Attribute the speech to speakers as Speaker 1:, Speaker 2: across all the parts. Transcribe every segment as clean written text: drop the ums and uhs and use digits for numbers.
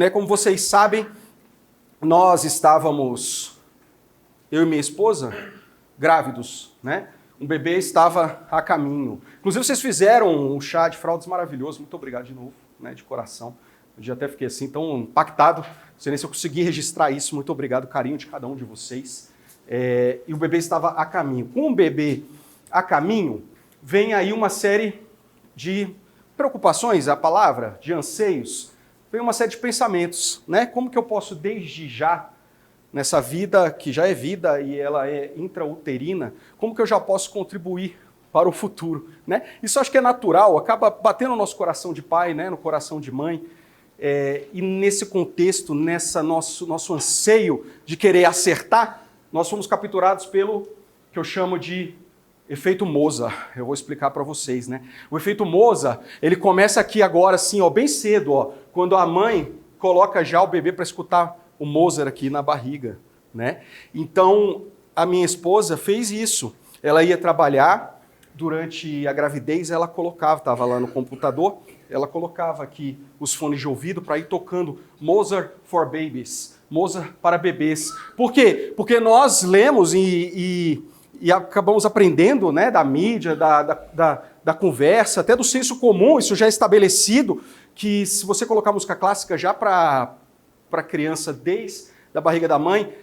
Speaker 1: né? Como vocês sabem, nós estávamos, eu e minha esposa, grávidos, né? Um bebê estava a caminho. Inclusive, vocês fizeram um chá de fraldas maravilhoso. Muito obrigado de novo, né? De coração. Eu já até fiquei assim tão impactado. Não sei nem se eu consegui registrar isso. Muito obrigado, carinho de cada um de vocês. E o bebê estava a caminho. Com o bebê a caminho, vem aí uma série de preocupações, a palavra, de anseios. Vem uma série de pensamentos, né? Como que eu posso, desde já, nessa vida que já é vida e ela é intrauterina, como que eu já posso contribuir para o futuro, né? Isso acho que é natural, acaba batendo no nosso coração de pai, né? No coração de mãe. E nesse contexto, nessa nosso anseio de querer acertar, nós fomos capturados pelo que eu chamo de efeito Mozart. Eu vou explicar para vocês, né? O efeito Mozart, ele começa aqui agora, assim, ó, bem cedo, ó, quando a mãe coloca já o bebê para escutar o Mozart aqui na barriga, né? Então, a minha esposa fez isso. Ela ia trabalhar, durante a gravidez ela colocava, estava lá no computador, ela colocava aqui os fones de ouvido para ir tocando Mozart for Babies, Mozart para bebês. Por quê? Porque nós lemos e acabamos aprendendo, né, da mídia, da conversa, até do senso comum, isso já é estabelecido, que se você colocar música clássica já para criança desde a barriga da mãe,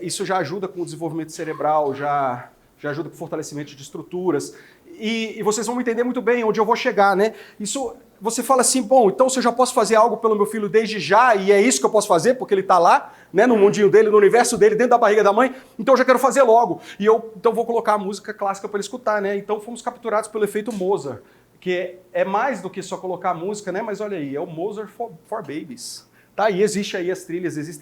Speaker 1: isso já ajuda com o desenvolvimento cerebral, já ajuda com o fortalecimento de estruturas. E vocês vão entender muito bem onde eu vou chegar, né? Isso, você fala assim, bom, então se eu já posso fazer algo pelo meu filho desde já, e é isso que eu posso fazer, porque ele está lá, né, no mundinho dele, no universo dele, dentro da barriga da mãe, então eu já quero fazer logo. E eu então vou colocar a música clássica para ele escutar, né? Então fomos capturados pelo efeito Mozart, que é mais do que só colocar a música, né? Mas olha aí, é o Mozart for Babies. Tá, e existem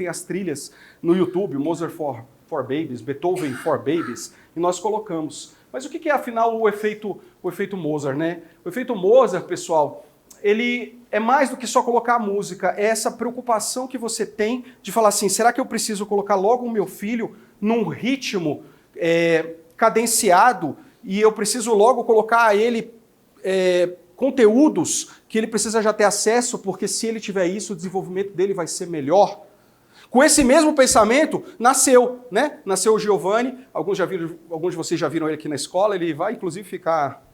Speaker 1: as trilhas no YouTube, Mozart for Babies, Beethoven for Babies, e nós colocamos. Mas o que é, afinal, o efeito Mozart, né? O efeito Mozart, pessoal, ele é mais do que só colocar a música, é essa preocupação que você tem de falar assim, será que eu preciso colocar logo o meu filho num ritmo cadenciado e eu preciso logo colocar a ele conteúdos que ele precisa já ter acesso, porque se ele tiver isso, o desenvolvimento dele vai ser melhor? Com esse mesmo pensamento, nasceu, né? Nasceu o Giovanni, alguns de vocês já viram ele aqui na escola, ele vai inclusive ficar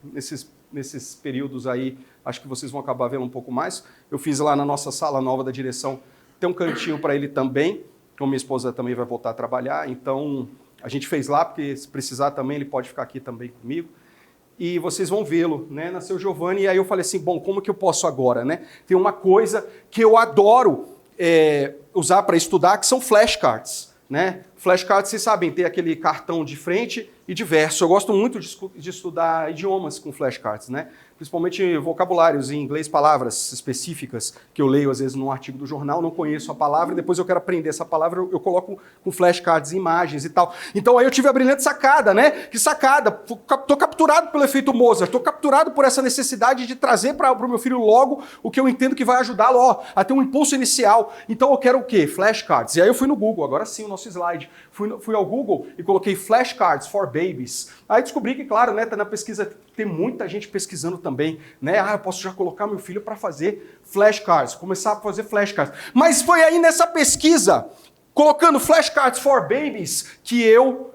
Speaker 1: nesses períodos aí, acho que vocês vão acabar vendo um pouco mais. Eu fiz lá na nossa sala nova da direção, tem um cantinho para ele também, como minha esposa também vai voltar a trabalhar, então a gente fez lá, porque se precisar também, ele pode ficar aqui também comigo. E vocês vão vê-lo, né? Nasceu o Giovanni, e aí eu falei assim, bom, como que eu posso agora, né? Tem uma coisa que eu adoro usar para estudar, que são flashcards, né? Flashcards, vocês sabem, tem aquele cartão de frente e de verso. Eu gosto muito de estudar idiomas com flashcards, né? Principalmente vocabulários em inglês, palavras específicas que eu leio às vezes num artigo do jornal, não conheço a palavra, e depois eu quero aprender essa palavra, eu coloco com flashcards, imagens e tal. Então aí eu tive a brilhante sacada, né? Que sacada! Tô capturado pelo efeito Mozart, tô capturado por essa necessidade de trazer para o meu filho logo o que eu entendo que vai ajudá-lo a ter um impulso inicial. Então eu quero o quê? Flashcards. E aí eu fui no Google, agora sim o nosso slide. Fui ao Google e coloquei flashcards for babies. Aí descobri que, claro, né, tá na pesquisa, tem muita gente pesquisando também, né? Eu posso já colocar meu filho para fazer flashcards, começar a fazer flashcards. Mas foi aí nessa pesquisa, colocando flashcards for babies, que eu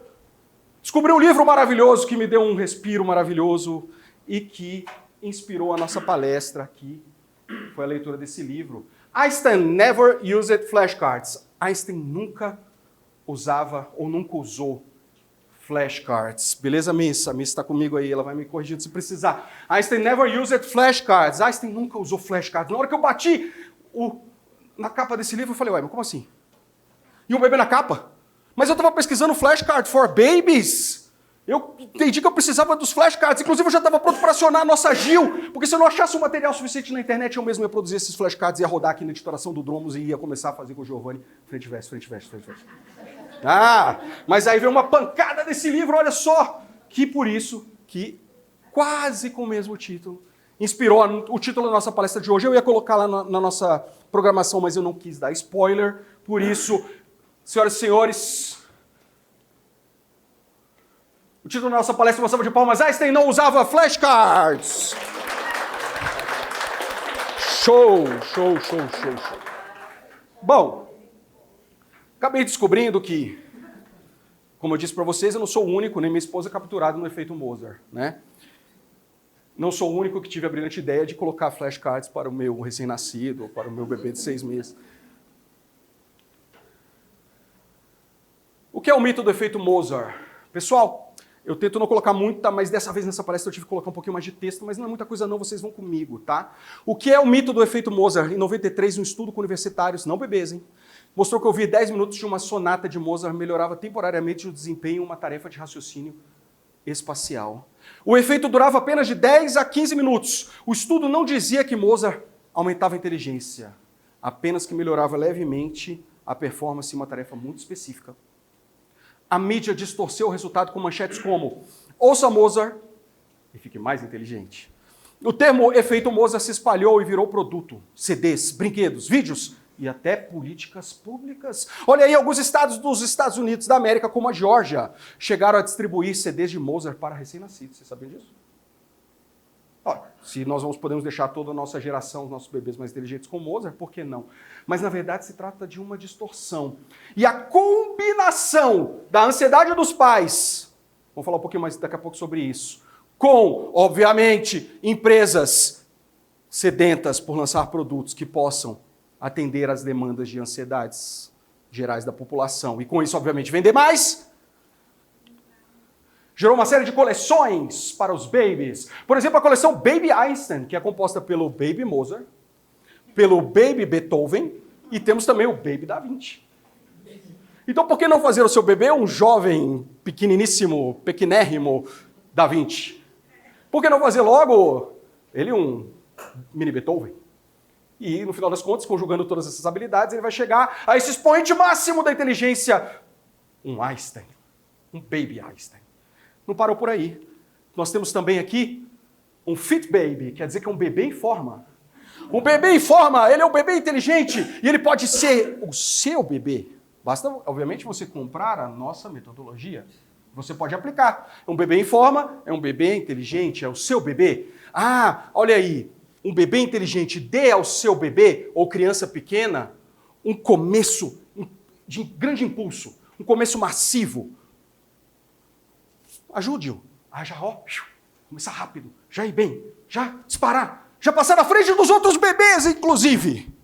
Speaker 1: descobri um livro maravilhoso que me deu um respiro maravilhoso e que inspirou a nossa palestra aqui. Foi a leitura desse livro. Einstein never used flashcards. Einstein nunca usava ou nunca usou flashcards. Beleza, Miss? A Miss está comigo aí, ela vai me corrigindo se precisar. Einstein never used flashcards. Einstein nunca usou flashcards. Na hora que eu bati na capa desse livro, eu falei, ué, mas como assim? E um bebê na capa? Mas eu estava pesquisando flashcards for babies. Eu entendi que eu precisava dos flashcards. Inclusive, eu já estava pronto para acionar a nossa Gil, porque se eu não achasse um material suficiente na internet, eu mesmo ia produzir esses flashcards, ia rodar aqui na editoração do Dromos e ia começar a fazer com o Giovanni frente e verso, frente e verso, frente e verso. Ah, mas aí veio uma pancada desse livro, olha só, que por isso que quase com o mesmo título inspirou o título da nossa palestra de hoje. Eu ia colocar lá na nossa programação, mas eu não quis dar spoiler. Por isso, senhoras e senhores, o título da nossa palestra, uma salva de palmas, Einstein não usava flashcards. Show, show, show, show, show. Bom, acabei descobrindo que, como eu disse para vocês, eu não sou o único, nem minha esposa, capturado no efeito Mozart, né? Não sou o único que tive a brilhante ideia de colocar flashcards para o meu recém-nascido, ou para o meu bebê de 6 meses. O que é o mito do efeito Mozart? Pessoal, eu tento não colocar muita, mas dessa vez nessa palestra eu tive que colocar um pouquinho mais de texto, mas não é muita coisa não, vocês vão comigo, tá? O que é o mito do efeito Mozart? Em 93, um estudo com universitários, não bebês, hein? Mostrou que ouvir 10 minutos de uma sonata de Mozart melhorava temporariamente o desempenho em uma tarefa de raciocínio espacial. O efeito durava apenas de 10 a 15 minutos. O estudo não dizia que Mozart aumentava a inteligência, apenas que melhorava levemente a performance em uma tarefa muito específica. A mídia distorceu o resultado com manchetes como ouça Mozart e fique mais inteligente. O termo efeito Mozart se espalhou e virou produto, CDs, brinquedos, vídeos e até políticas públicas. Olha aí, alguns estados dos Estados Unidos da América, como a Geórgia, chegaram a distribuir CDs de Mozart para recém-nascidos. Vocês sabiam disso? Olha, se nós podemos deixar toda a nossa geração, os nossos bebês mais inteligentes com Mozart, por que não? Mas, na verdade, se trata de uma distorção. E a combinação da ansiedade dos pais, vamos falar um pouquinho mais daqui a pouco sobre isso, com, obviamente, empresas sedentas por lançar produtos que possam atender às demandas de ansiedades gerais da população e, com isso, obviamente, vender mais, gerou uma série de coleções para os babies. Por exemplo, a coleção Baby Einstein, que é composta pelo Baby Mozart, pelo Baby Beethoven e temos também o Baby Da Vinci. Então, por que não fazer o seu bebê um jovem, pequeniníssimo, pequenérrimo Da Vinci? Por que não fazer logo ele um mini Beethoven? E, no final das contas, conjugando todas essas habilidades, ele vai chegar a esse expoente máximo da inteligência, um Einstein, um Baby Einstein. Não parou por aí. Nós temos também aqui um Fit Baby, quer dizer que é um bebê em forma. Um bebê em forma, ele é um bebê inteligente e ele pode ser o seu bebê. Basta, obviamente, você comprar a nossa metodologia. Você pode aplicar. Um bebê em forma é um bebê inteligente, é o seu bebê. Ah, olha aí, um bebê inteligente dê ao seu bebê ou criança pequena um começo de grande impulso, um começo massivo. Ajude-o a já começar rápido, já ir bem, já disparar, já passar na frente dos outros bebês, inclusive.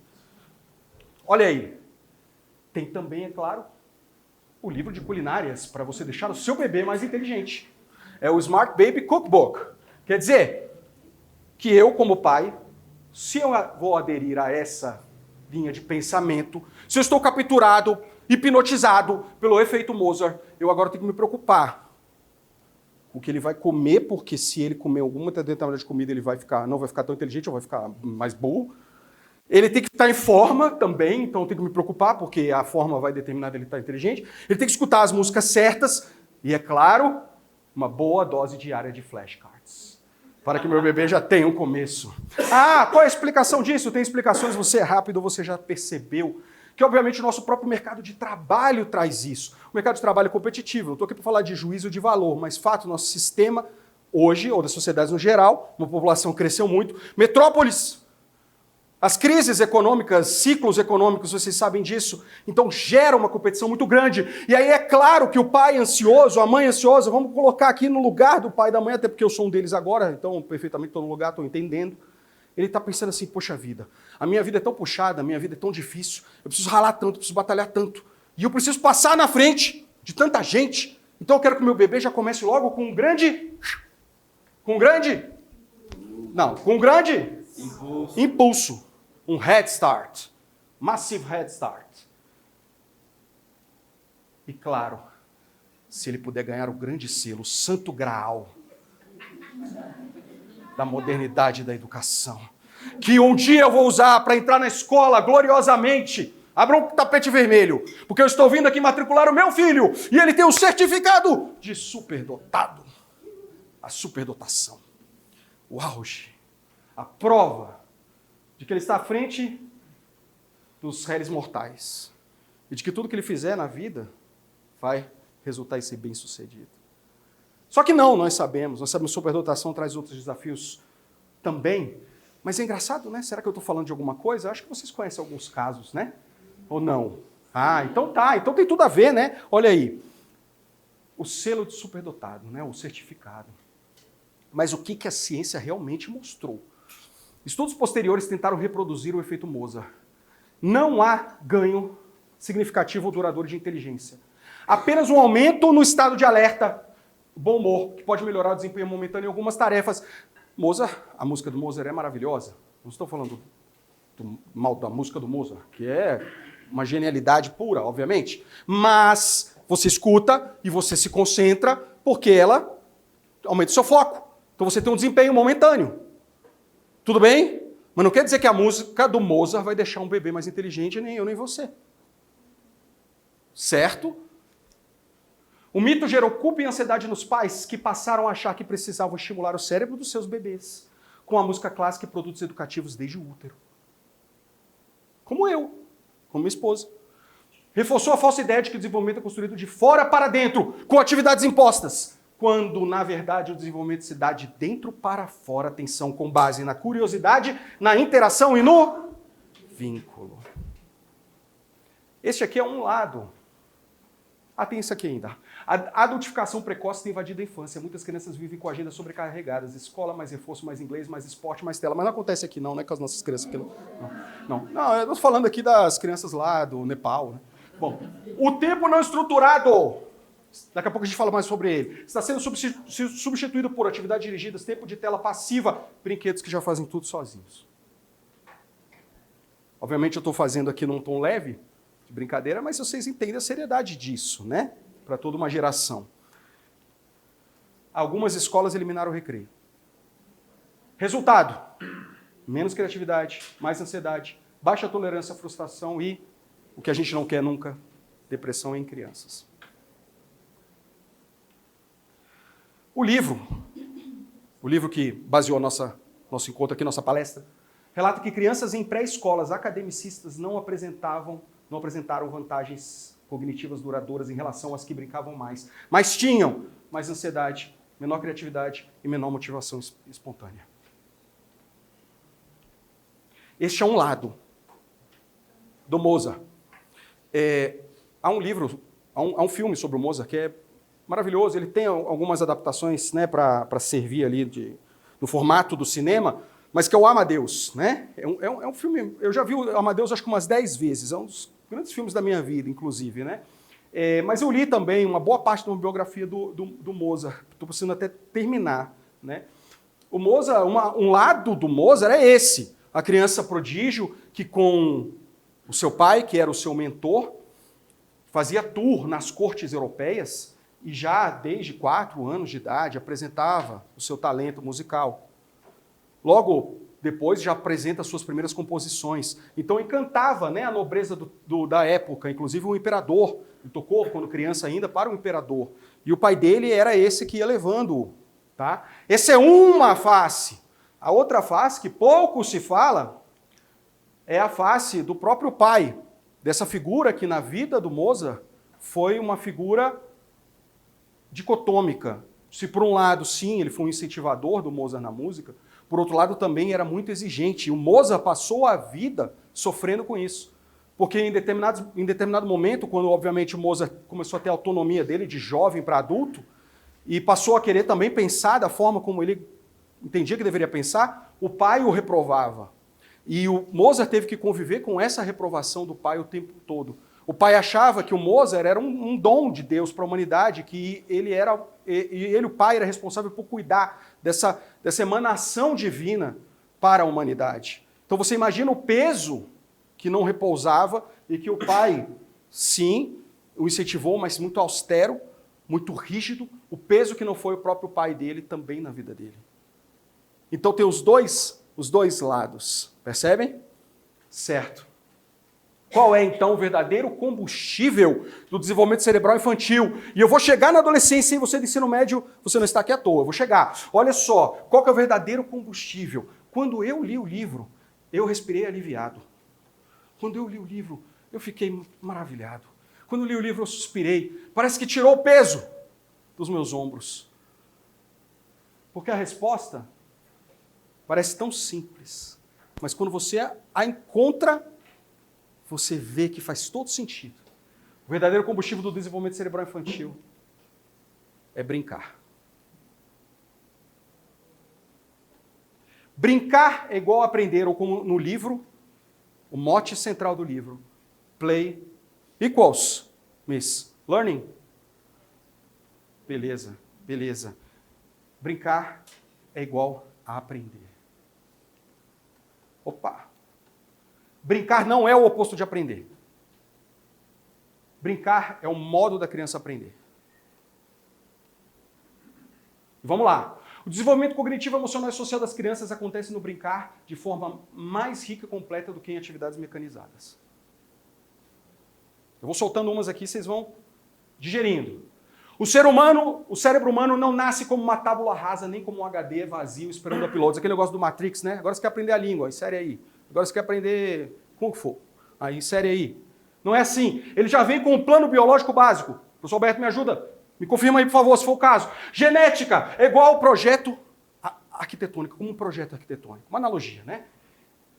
Speaker 1: Olha aí. Tem também, é claro, o livro de culinárias para você deixar o seu bebê mais inteligente. É o Smart Baby Cookbook. Quer dizer que eu, como pai, se eu vou aderir a essa linha de pensamento, se eu estou capturado, hipnotizado pelo efeito Mozart, eu agora tenho que me preocupar com o que ele vai comer, porque se ele comer alguma determinada de comida, ele não vai ficar tão inteligente, ou vai ficar mais burro. Ele tem que estar em forma também, então eu tenho que me preocupar, porque a forma vai determinar ele estar inteligente. Ele tem que escutar as músicas certas e, é claro, uma boa dose diária de flashcards, para que meu bebê já tenha um começo. Ah, qual é a explicação disso? Tem explicações, você é rápido, você já percebeu que, obviamente, o nosso próprio mercado de trabalho traz isso. O mercado de trabalho é competitivo. Eu estou aqui para falar de juízo de valor, mas, fato, nosso sistema, hoje, ou das sociedades no geral, uma população cresceu muito, metrópoles. As crises econômicas, ciclos econômicos, vocês sabem disso, então gera uma competição muito grande. E aí é claro que o pai ansioso, a mãe ansiosa, vamos colocar aqui no lugar do pai e da mãe, até porque eu sou um deles agora, então perfeitamente estou no lugar, estou entendendo. Ele está pensando assim, poxa vida, a minha vida é tão puxada, a minha vida é tão difícil, eu preciso ralar tanto, eu preciso batalhar tanto, e eu preciso passar na frente de tanta gente, então eu quero que o meu bebê já comece logo com um grande impulso. Um head start, massive head start. E claro, se ele puder ganhar o grande selo, o santo graal da modernidade e da educação, que um dia eu vou usar para entrar na escola gloriosamente, abra um tapete vermelho, porque eu estou vindo aqui matricular o meu filho e ele tem um certificado de superdotado. A superdotação, o auge, a prova de que ele está à frente dos réis mortais e de que tudo que ele fizer na vida vai resultar em ser bem-sucedido. Só que não, nós sabemos que superdotação traz outros desafios também, mas é engraçado, né? Será que eu estou falando de alguma coisa? Acho que vocês conhecem alguns casos, né? Ou não? Ah, então tá. Então tem tudo a ver, né? Olha aí. O selo de superdotado, né? O certificado. Mas o que a ciência realmente mostrou? Estudos posteriores tentaram reproduzir o efeito Mozart. Não há ganho significativo ou duradouro de inteligência. Apenas um aumento no estado de alerta, bom humor, que pode melhorar o desempenho momentâneo em algumas tarefas. Mozart, a música do Mozart é maravilhosa. Não estou falando mal da música do Mozart, que é uma genialidade pura, obviamente. Mas você escuta e você se concentra porque ela aumenta o seu foco. Então você tem um desempenho momentâneo. Tudo bem? Mas não quer dizer que a música do Mozart vai deixar um bebê mais inteligente, nem eu, nem você. Certo? O mito gerou culpa e ansiedade nos pais que passaram a achar que precisavam estimular o cérebro dos seus bebês com a música clássica e produtos educativos desde o útero. Como eu, como minha esposa. Reforçou a falsa ideia de que o desenvolvimento é construído de fora para dentro, com atividades impostas, quando, na verdade, o desenvolvimento se dá de dentro para fora, atenção, com base na curiosidade, na interação e no vínculo. Este aqui é um lado. Ah, tem isso aqui ainda. A adultificação precoce tem invadido a infância. Muitas crianças vivem com agendas sobrecarregadas. Escola, mais reforço, mais inglês, mais esporte, mais tela. Mas não acontece aqui não, né, com as nossas crianças. Aqui não, eu estou falando aqui das crianças lá do Nepal. Né? Bom, o tempo não estruturado. Daqui a pouco a gente fala mais sobre ele. Está sendo substituído por atividades dirigidas, tempo de tela passiva, brinquedos que já fazem tudo sozinhos. Obviamente eu estou fazendo aqui num tom leve, de brincadeira, mas vocês entendem a seriedade disso, né? Para toda uma geração. Algumas escolas eliminaram o recreio. Resultado: menos criatividade, mais ansiedade, baixa tolerância à frustração e, o que a gente não quer nunca, depressão em crianças. O livro que baseou nosso encontro aqui, nossa palestra, relata que crianças em pré-escolas academicistas não apresentaram vantagens cognitivas duradouras em relação às que brincavam mais, mas tinham mais ansiedade, menor criatividade e menor motivação espontânea. Este é um lado do Mozart. Há um filme sobre o Mozart que é maravilhoso, ele tem algumas adaptações, né, para servir ali no formato do cinema, mas que é o Amadeus, né? É um filme, eu já vi o Amadeus acho que umas 10 vezes, é um dos grandes filmes da minha vida, inclusive, né? Mas eu li também uma boa parte de uma biografia do Mozart, estou precisando até terminar, né? O Mozart, um lado do Mozart é esse, a criança prodígio que com o seu pai, que era o seu mentor, fazia tour nas cortes europeias, e já desde 4 anos de idade apresentava o seu talento musical. Logo depois já apresenta suas primeiras composições. Então encantava, né, a nobreza da época, inclusive o imperador. Ele tocou quando criança ainda para o imperador. E o pai dele era esse que ia levando-o. Tá? Essa é uma face. A outra face, que pouco se fala, é a face do próprio pai. Dessa figura que na vida do Mozart foi uma figura dicotômica. Se por um lado, sim, ele foi um incentivador do Mozart na música, por outro lado também era muito exigente. E o Mozart passou a vida sofrendo com isso. Porque em determinado momento, quando obviamente o Mozart começou a ter a autonomia dele de jovem para adulto, e passou a querer também pensar da forma como ele entendia que deveria pensar, o pai o reprovava. E o Mozart teve que conviver com essa reprovação do pai o tempo todo. O pai achava que o Mozart era um dom de Deus para a humanidade, que o pai, era responsável por cuidar dessa emanação divina para a humanidade. Então você imagina o peso que não repousava e que o pai, sim, o incentivou, mas muito austero, muito rígido, o peso que não foi o próprio pai dele também na vida dele. Então tem os dois lados, percebem? Certo. Qual é, então, o verdadeiro combustível do desenvolvimento cerebral infantil? E eu vou chegar na adolescência, e você do ensino médio, você não está aqui à toa, eu vou chegar. Olha só, qual que é o verdadeiro combustível? Quando eu li o livro, eu respirei aliviado. Quando eu li o livro, eu fiquei maravilhado. Quando eu li o livro, eu suspirei. Parece que tirou o peso dos meus ombros. Porque a resposta parece tão simples, mas quando você a encontra, você vê que faz todo sentido. O verdadeiro combustível do desenvolvimento cerebral infantil é brincar. Brincar é igual a aprender, ou como no livro, o mote central do livro, play equals miss learning. Beleza, beleza. Brincar é igual a aprender. Opa! Brincar não é o oposto de aprender. Brincar é o modo da criança aprender. Vamos lá. O desenvolvimento cognitivo, emocional e social das crianças acontece no brincar de forma mais rica e completa do que em atividades mecanizadas. Eu vou soltando umas aqui, vocês vão digerindo. O cérebro humano não nasce como uma tábula rasa, nem como um HD vazio esperando uploads. Aquele negócio do Matrix, né? Agora você quer aprender a língua, insere aí. Agora você quer aprender Kung Fu, aí insere aí. Não é assim. Ele já vem com um plano biológico básico. O professor Alberto me ajuda. Me confirma aí, por favor, se for o caso. Genética é igual ao projeto arquitetônico, como um projeto arquitetônico. Uma analogia, né?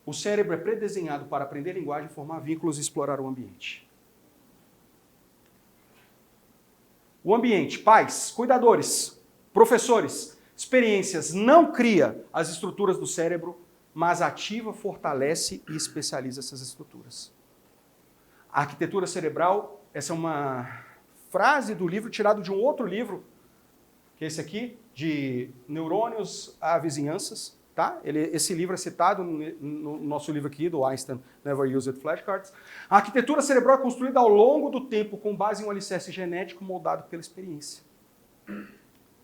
Speaker 1: O cérebro é predesenhado para aprender linguagem, formar vínculos e explorar o ambiente. O ambiente, pais, cuidadores, professores, experiências, não cria as estruturas do cérebro, mas ativa, fortalece e especializa essas estruturas. A arquitetura cerebral, essa é uma frase do livro tirado de um outro livro, que é esse aqui, de Neurônios a Vizinhanças. Tá? Esse livro é citado no nosso livro aqui, do Einstein Never Used Flashcards. A arquitetura cerebral é construída ao longo do tempo com base em um alicerce genético moldado pela experiência.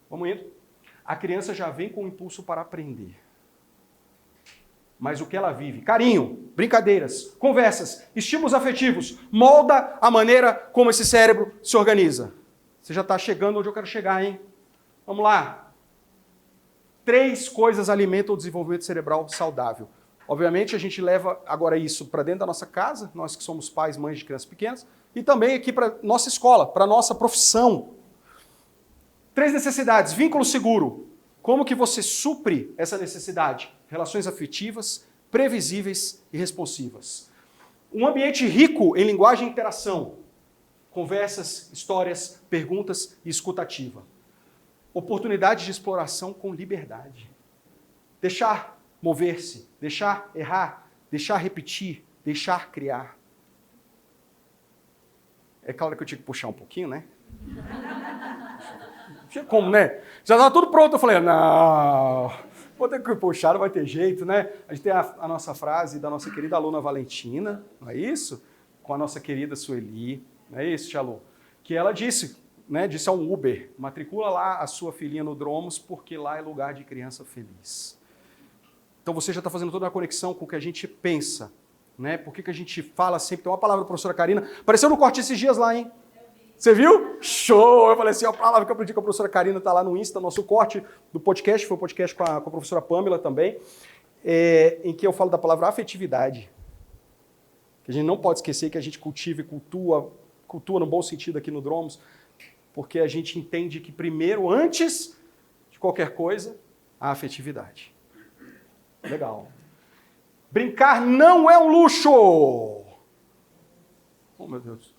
Speaker 1: Vamos indo? A criança já vem com o impulso para aprender. Mas o que ela vive? Carinho, brincadeiras, conversas, estímulos afetivos, molda a maneira como esse cérebro se organiza. Você já está chegando onde eu quero chegar, hein? Vamos lá. 3 coisas alimentam o desenvolvimento cerebral saudável. Obviamente, a gente leva agora isso para dentro da nossa casa, nós que somos pais, mães de crianças pequenas, e também aqui para nossa escola, para nossa profissão. 3 necessidades. Vínculo seguro. Como que você supre essa necessidade? Relações afetivas, previsíveis e responsivas. Um ambiente rico em linguagem e interação. Conversas, histórias, perguntas e escutativa. Oportunidade de exploração com liberdade. Deixar mover-se, deixar errar, deixar repetir, deixar criar. É claro que eu tinha que puxar um pouquinho, né? Não tinha como, né? Já estava tudo pronto, eu falei, não, vou ter que puxar, não vai ter jeito, né? A gente tem a nossa frase da nossa querida aluna Valentina, não é isso? Com a nossa querida Sueli, não é isso, Tchalu? Que ela disse, né, disse ao Uber, matricula lá a sua filhinha no Dromos, porque lá é lugar de criança feliz. Então você já está fazendo toda a conexão com o que a gente pensa, né? Por que a gente fala sempre, tem uma palavra da professora Karina, apareceu no corte esses dias lá, hein? Você viu? Show! Eu falei assim, a palavra que eu aprendi com a professora Karina está lá no Insta, nosso corte do podcast, foi um podcast com a professora Pamela também, em que eu falo da palavra afetividade. Que a gente não pode esquecer que a gente cultiva e cultua no bom sentido aqui no Dromos, porque a gente entende que primeiro, antes de qualquer coisa, a afetividade. Legal. Brincar não é um luxo! Oh, meu Deus.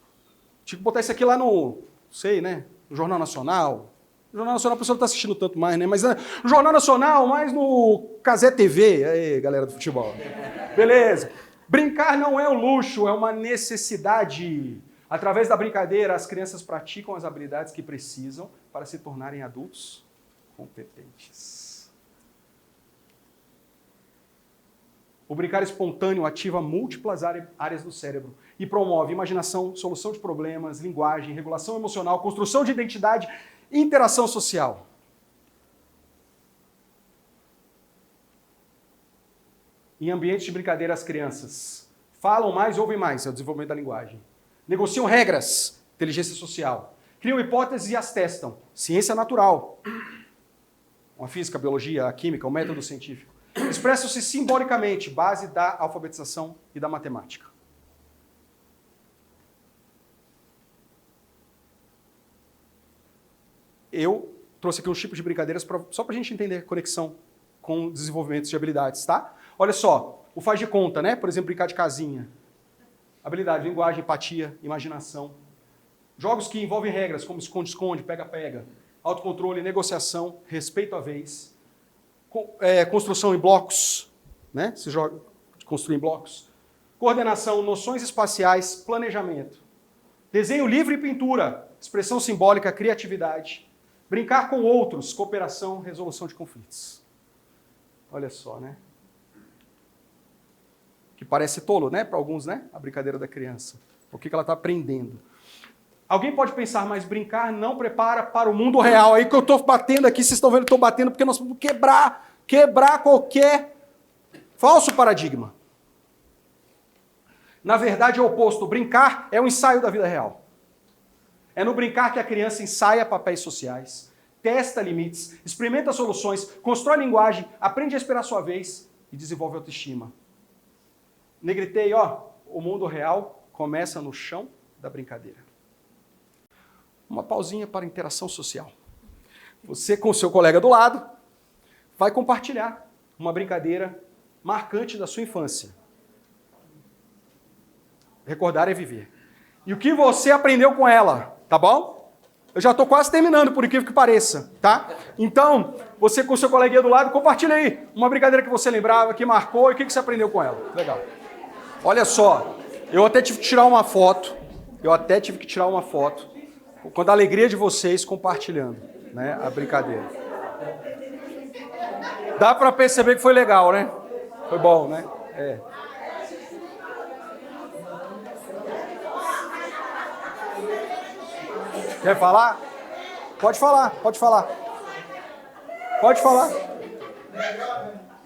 Speaker 1: Tinha que botar isso aqui lá no, sei, né? No Jornal Nacional. No Jornal Nacional a pessoa não está assistindo tanto mais, né? Mas no Jornal Nacional, mais no Cazé TV. Aí, galera do futebol. Beleza. Brincar não é um luxo, é uma necessidade. Através da brincadeira, as crianças praticam as habilidades que precisam para se tornarem adultos competentes. O brincar espontâneo ativa múltiplas áreas do cérebro e promove imaginação, solução de problemas, linguagem, regulação emocional, construção de identidade e interação social. Em ambientes de brincadeira, as crianças falam mais e ouvem mais, é o desenvolvimento da linguagem. Negociam regras, inteligência social. Criam hipóteses e as testam. Ciência natural. A física, a biologia, a química, o método científico. Expressam-se simbolicamente, base da alfabetização e da matemática. Eu trouxe aqui uns tipos de brincadeiras só para a gente entender a conexão com desenvolvimento de habilidades, tá? Olha só, o faz de conta, né? Por exemplo, brincar de casinha. Habilidade, linguagem, empatia, imaginação. Jogos que envolvem regras, como esconde-esconde, pega-pega. Autocontrole, negociação, respeito à vez. Construção em blocos, né? Se joga de construir em blocos. Coordenação, noções espaciais, planejamento. Desenho livre e pintura, expressão simbólica, criatividade. Brincar com outros, cooperação, resolução de conflitos. Olha só, né? Que parece tolo, né? Para alguns, né? A brincadeira da criança. O que ela está aprendendo. Alguém pode pensar, mas brincar não prepara para o mundo real. Aí que eu estou batendo aqui, vocês estão vendo que eu estou batendo, porque nós vamos quebrar qualquer falso paradigma. Na verdade é o oposto. Brincar é um ensaio da vida real. É no brincar que a criança ensaia papéis sociais, testa limites, experimenta soluções, constrói linguagem, aprende a esperar sua vez e desenvolve autoestima. Negritei, o mundo real começa no chão da brincadeira. Uma pausinha para interação social. Você com o seu colega do lado vai compartilhar uma brincadeira marcante da sua infância. Recordar é viver. E o que você aprendeu com ela, tá bom? Eu já estou quase terminando, por incrível que pareça, tá? Então, você com o seu coleguinha do lado, compartilha aí uma brincadeira que você lembrava, que marcou, e o que você aprendeu com ela. Legal. Olha só, eu até tive que tirar uma foto, quando a alegria de vocês compartilhando, né, a brincadeira. Dá para perceber que foi legal, né? Foi bom, né? Quer falar? Pode falar.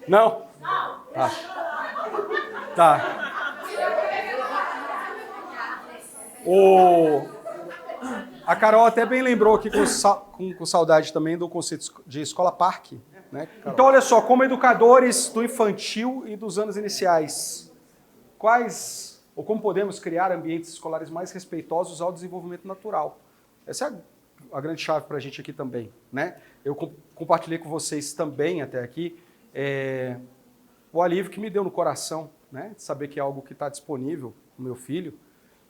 Speaker 1: Não? Tá. A Carol até bem lembrou aqui com saudade também do conceito de escola-parque. Né, então, olha só, como educadores do infantil e dos anos iniciais, como podemos criar ambientes escolares mais respeitosos ao desenvolvimento natural? Essa é a grande chave para a gente aqui também. Né? Eu compartilhei com vocês também até aqui o alívio que me deu no coração, né, de saber que é algo que está disponível no meu filho.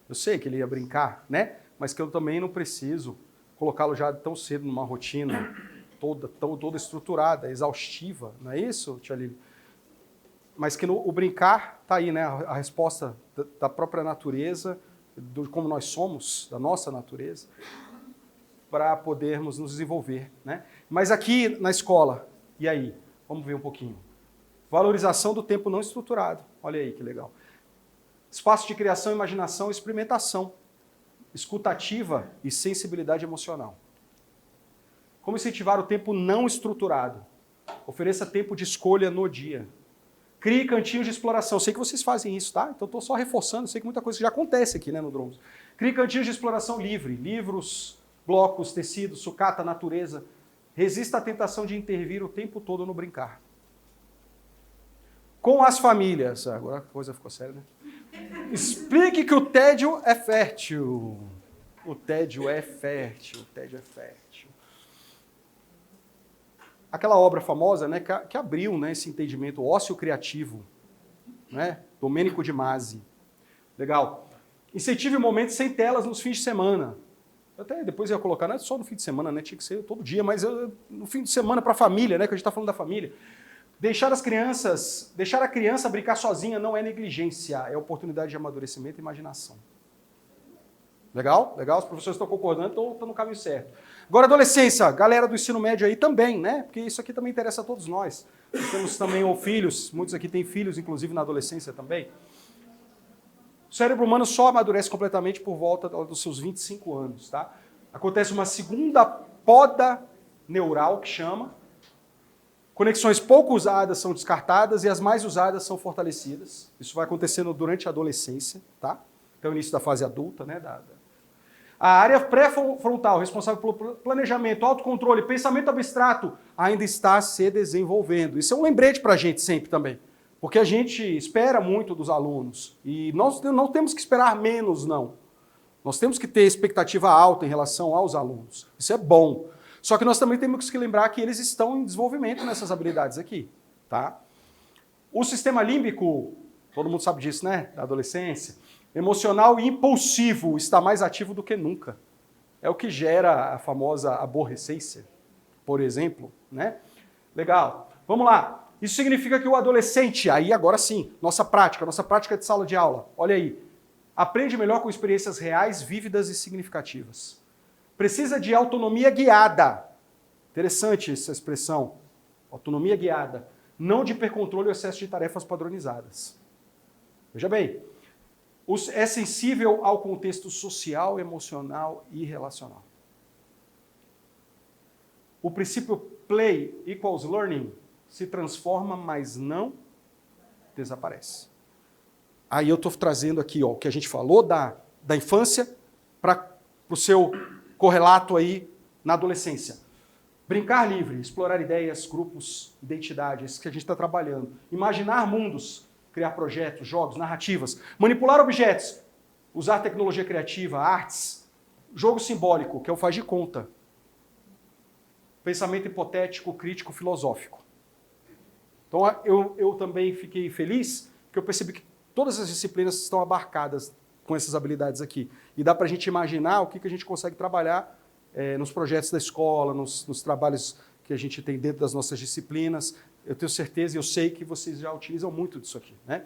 Speaker 1: Eu sei que ele ia brincar, né? Mas que eu também não preciso colocá-lo já tão cedo numa rotina toda estruturada, exaustiva, não é isso, tia Lili? Mas que o brincar está aí, né? A resposta da própria natureza, de como nós somos, da nossa natureza, para podermos nos desenvolver, né? Mas aqui na escola, e aí? Vamos ver um pouquinho. Valorização do tempo não estruturado. Olha aí que legal. Espaço de criação, imaginação e experimentação. Escutativa e sensibilidade emocional. Como incentivar o tempo não estruturado? Ofereça tempo de escolha no dia. Crie cantinhos de exploração. Sei que vocês fazem isso, tá? Então estou só reforçando, sei que muita coisa já acontece aqui, né, no Dromos. Crie cantinhos de exploração livre. Livros, blocos, tecidos, sucata, natureza. Resista à tentação de intervir o tempo todo no brincar. Com as famílias. Agora a coisa ficou séria, né? Explique que o tédio é fértil. O tédio é fértil. Aquela obra famosa, né, que abriu, né, esse entendimento, o ócio criativo, né, Domênico de Masi. Legal. Incentive momentos sem telas nos fins de semana. Até depois eu ia colocar, não é só no fim de semana, né, tinha que ser todo dia, mas no fim de semana para a família, né, que a gente está falando da família. Deixar a criança brincar sozinha não é negligência, é oportunidade de amadurecimento e imaginação. Legal? Legal? Os professores estão concordando, estão no caminho certo. Agora, adolescência, galera do ensino médio aí também, né? Porque isso aqui também interessa a todos nós. Nós temos também filhos, muitos aqui têm filhos, inclusive na adolescência também. O cérebro humano só amadurece completamente por volta dos seus 25 anos, tá? Acontece uma segunda poda neural, que chama. Conexões pouco usadas são descartadas e as mais usadas são fortalecidas. Isso vai acontecendo durante a adolescência, tá? Até o início da fase adulta, né? A área pré-frontal, responsável pelo planejamento, autocontrole, pensamento abstrato, ainda está se desenvolvendo. Isso é um lembrete para a gente sempre também, porque a gente espera muito dos alunos e nós não temos que esperar menos, não. Nós temos que ter expectativa alta em relação aos alunos. Isso é bom. Só que nós também temos que lembrar que eles estão em desenvolvimento nessas habilidades aqui, tá? O sistema límbico, todo mundo sabe disso, né? Da adolescência. Emocional e impulsivo está mais ativo do que nunca. É o que gera a famosa aborrecência, por exemplo, né? Legal. Vamos lá. Isso significa que o adolescente, aí agora sim, nossa prática de sala de aula, olha aí, aprende melhor com experiências reais, vívidas e significativas. Precisa de autonomia guiada. Interessante essa expressão. Autonomia guiada. Não de hipercontrole ou excesso de tarefas padronizadas. Veja bem, é sensível ao contexto social, emocional e relacional. O princípio play equals learning se transforma, mas não desaparece. Aí eu estou trazendo aqui o que a gente falou da infância para o seu correlato aí na adolescência. Brincar livre, explorar ideias, grupos, identidade, isso que a gente está trabalhando. Imaginar mundos, criar projetos, jogos, narrativas. Manipular objetos, usar tecnologia criativa, artes. Jogo simbólico, que é o faz de conta. Pensamento hipotético, crítico, filosófico. Então eu também fiquei feliz que eu percebi que todas as disciplinas estão abarcadas com essas habilidades aqui. E dá para a gente imaginar o que a gente consegue trabalhar nos projetos da escola, nos trabalhos que a gente tem dentro das nossas disciplinas. Eu tenho certeza e eu sei que vocês já utilizam muito disso aqui, né?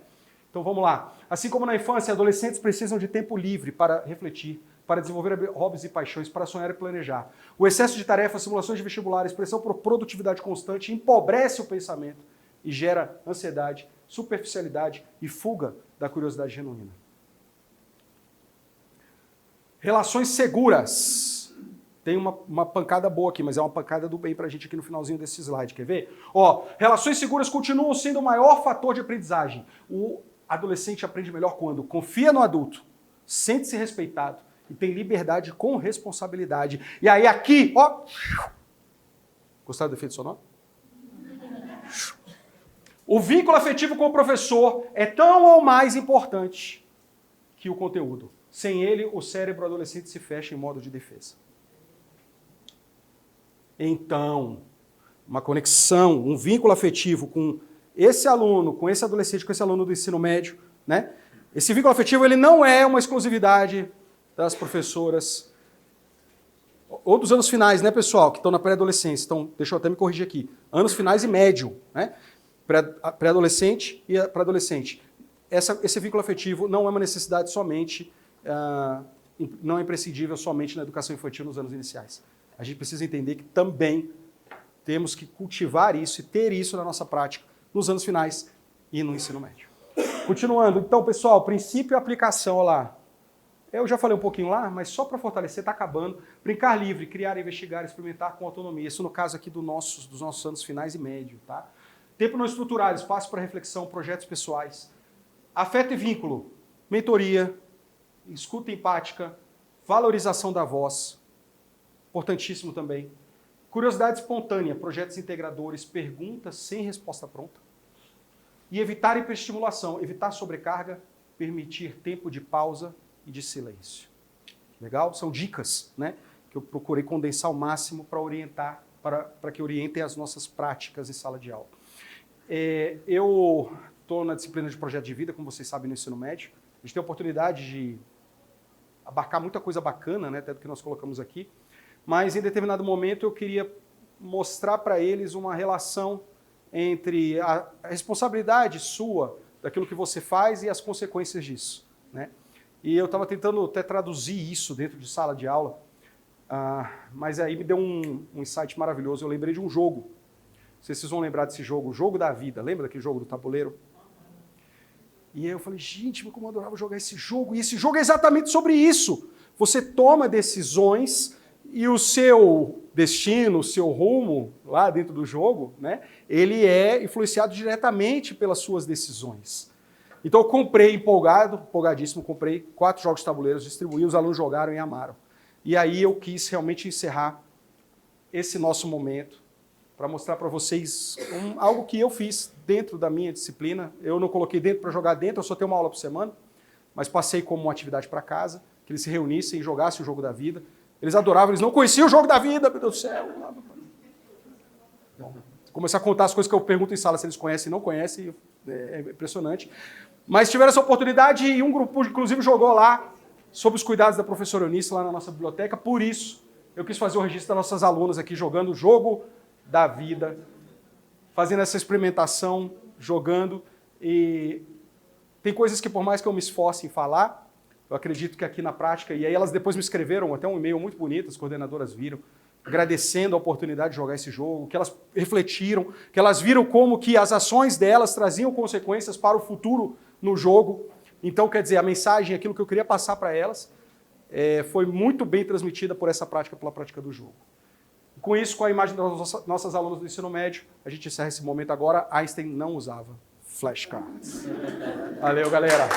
Speaker 1: Então vamos lá. Assim como na infância, adolescentes precisam de tempo livre para refletir, para desenvolver hobbies e paixões, para sonhar e planejar. O excesso de tarefas, simulações de vestibular, expressão por produtividade constante empobrece o pensamento e gera ansiedade, superficialidade e fuga da curiosidade genuína. Relações seguras. Tem uma pancada boa aqui, mas é uma pancada do bem pra gente aqui no finalzinho desse slide, quer ver? Relações seguras continuam sendo o maior fator de aprendizagem. O adolescente aprende melhor quando confia no adulto, sente-se respeitado e tem liberdade com responsabilidade. E aí aqui, gostaram do efeito sonoro? O vínculo afetivo com o professor é tão ou mais importante que o conteúdo. Sem ele, o cérebro adolescente se fecha em modo de defesa. Então, uma conexão, um vínculo afetivo com esse aluno, com esse adolescente, com esse aluno do ensino médio, né? Esse vínculo afetivo ele não é uma exclusividade das professoras ou dos anos finais, né, pessoal, que estão na pré-adolescência. Então, deixa eu até me corrigir aqui. Anos finais e médio, né? Pré-adolescente e para adolescente. Esse vínculo afetivo não é uma necessidade somente, não é imprescindível somente na educação infantil nos anos iniciais. A gente precisa entender que também temos que cultivar isso e ter isso na nossa prática nos anos finais e no ensino médio. Continuando, então, pessoal, princípio e aplicação, olha lá. Eu já falei um pouquinho lá, mas só para fortalecer, está acabando. Brincar livre, criar, investigar, experimentar com autonomia. Isso no caso aqui dos nossos anos finais e médio, tá? Tempo não estruturado, espaço para reflexão, projetos pessoais. Afeto e vínculo, mentoria, escuta empática, valorização da voz, importantíssimo também. Curiosidade espontânea, projetos integradores, perguntas sem resposta pronta. E evitar hiperestimulação, evitar sobrecarga, permitir tempo de pausa e de silêncio. Legal? São dicas, né, que eu procurei condensar ao máximo para orientar, para que orientem as nossas práticas em sala de aula. Eu estou na disciplina de projeto de vida, como vocês sabem, no ensino médio. A gente tem a oportunidade de abarcar muita coisa bacana, né, até do que nós colocamos aqui. Mas em determinado momento eu queria mostrar para eles uma relação entre a responsabilidade sua, daquilo que você faz e as consequências disso, né? E eu estava tentando até traduzir isso dentro de sala de aula, mas aí me deu um insight maravilhoso. Eu lembrei de um jogo. Não sei se vocês vão lembrar desse jogo, o Jogo da Vida. Lembra daquele jogo do tabuleiro? E aí eu falei, gente, como eu adorava jogar esse jogo. E esse jogo é exatamente sobre isso. Você toma decisões e o seu destino, o seu rumo lá dentro do jogo, né, ele é influenciado diretamente pelas suas decisões. Então eu comprei empolgadíssimo, comprei 4 jogos de tabuleiros, distribuí, os alunos jogaram e amaram. E aí eu quis realmente encerrar esse nosso momento para mostrar para vocês algo que eu fiz dentro da minha disciplina. Eu não coloquei dentro para jogar dentro, eu só tenho uma aula por semana, mas passei como uma atividade para casa, que eles se reunissem e jogassem o jogo da vida. Eles adoravam, eles não conheciam o jogo da vida, meu Deus do céu. Começar a contar as coisas que eu pergunto em sala, se eles conhecem ou não conhecem, é impressionante. Mas tiveram essa oportunidade e um grupo, inclusive, jogou lá, sob os cuidados da professora Eunice, lá na nossa biblioteca. Por isso, eu quis fazer o registro das nossas alunas aqui, jogando o jogo da vida, fazendo essa experimentação, jogando. E tem coisas que, por mais que eu me esforce em falar, eu acredito que aqui na prática, e aí elas depois me escreveram até um e-mail muito bonito, as coordenadoras viram, agradecendo a oportunidade de jogar esse jogo, que elas refletiram, que elas viram como que as ações delas traziam consequências para o futuro no jogo. Então, quer dizer, a mensagem, aquilo que eu queria passar para elas, foi muito bem transmitida por essa prática, pela prática do jogo. Com isso, com a imagem das nossas alunas do ensino médio, a gente encerra esse momento agora. Einstein não usava flashcards. Valeu, galera!